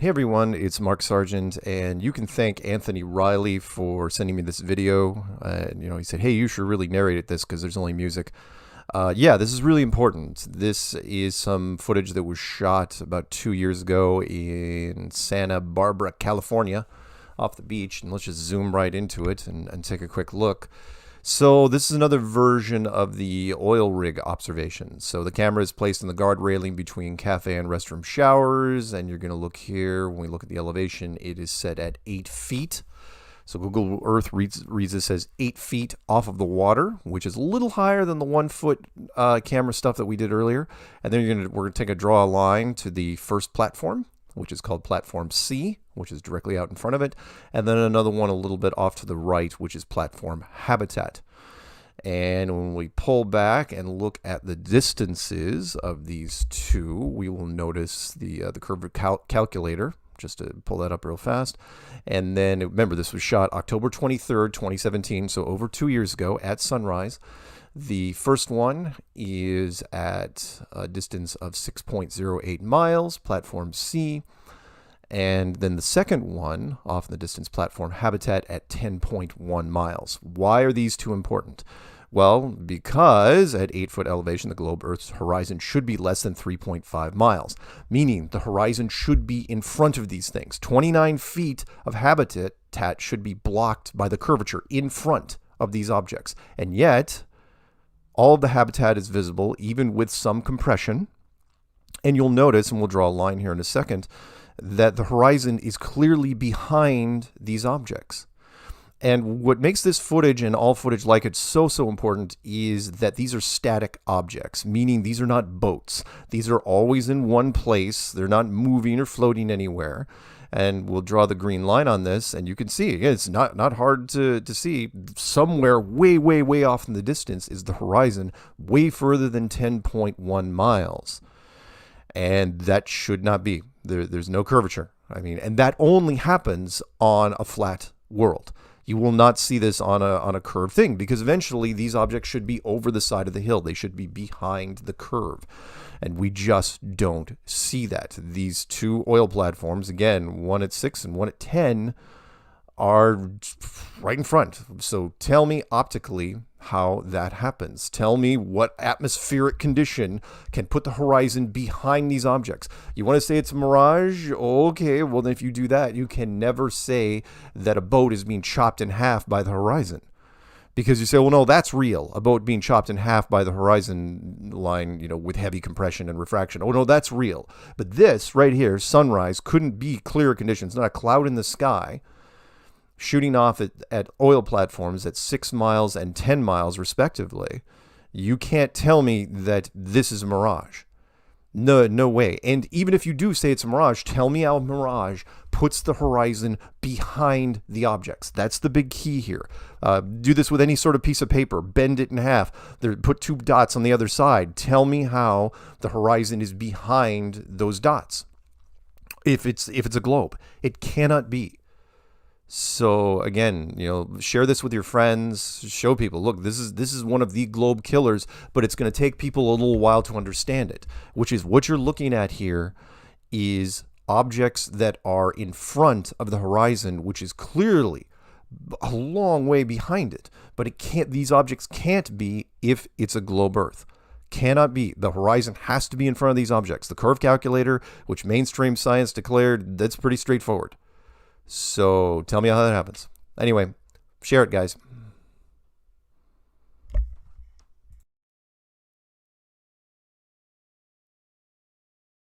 Hey everyone, it's Mark Sargent, and you can thank Anthony Riley for sending me this video. He said, hey, you should really narrate this because there's only music. Yeah, this is really important. This is some footage that was shot about 2 years ago in Santa Barbara, California, off the beach. And let's just zoom right into it and take a quick look. So this is another version of the oil rig observation. So the camera is placed in the guard railing between cafe and restroom showers, and you're going to look here. When we look at the elevation, it is set at 8 feet. So Google Earth reads this as 8 feet off of the water, which is a little higher than the 1 foot camera stuff that we did earlier. And then we're going to draw a line to the first platform, which is called platform C, which is directly out in front of it, and then another one a little bit off to the right, which is platform habitat. And when we pull back and look at the distances of these two, we will notice the curve calculator, just to pull that up real fast. And then remember, this was shot October 23rd, 2017, so over 2 years ago at sunrise. The first one is at a distance of 6.08 miles, platform C. And then the second one, off the distance platform habitat, at 10.1 miles. Why are these two important? Well, because at 8 foot elevation, the globe Earth's horizon should be less than 3.5 miles, meaning the horizon should be in front of these things. 29 feet of habitat should be blocked by the curvature in front of these objects. And yet, all of the habitat is visible, even with some compression. And you'll notice, and we'll draw a line here in a second, that the horizon is clearly behind these objects. And what makes this footage and all footage like it so important is that these are static objects, meaning these are not boats. These are always in one place. They're not moving or floating anywhere. And we'll draw the green line on this, and you can see, again, it's not hard to see. Somewhere way off in the distance is the horizon, way further than 10.1 miles. And that should not be. There's no curvature. And that only happens on a flat world. You will not see this on a curved thing, because eventually these objects should be over the side of the hill. They should be behind the curve. And we just don't see that. These two oil platforms, again, one at 6 and one at 10, are right in front. So tell me optically how that happens. Tell me what atmospheric condition can put the horizon behind these objects. You want to say it's a mirage? Okay, well, then if you do that, you can never say that a boat is being chopped in half by the horizon. Because you say, well, no, that's real. A boat being chopped in half by the horizon line, with heavy compression and refraction. Oh, no, that's real. But this right here, sunrise, couldn't be clearer conditions. Not a cloud in the sky, shooting off at oil platforms at 6 miles and 10 miles, respectively. You can't tell me that this is a mirage. No way. And even if you do say it's a mirage, tell me how a mirage puts the horizon behind the objects. That's the big key here. Do this with any sort of piece of paper. Bend it in half. Put 2 dots on the other side. Tell me how the horizon is behind those dots. If it's a globe, it cannot be. So again, share this with your friends, show people, look, this is one of the globe killers, but it's going to take people a little while to understand it, which is what you're looking at here is objects that are in front of the horizon, which is clearly a long way behind it, but these objects can't be if it's a globe Earth. Cannot be. The horizon has to be in front of these objects. The curve calculator, which mainstream science declared, that's pretty straightforward. So tell me how that happens. Anyway, share it, guys.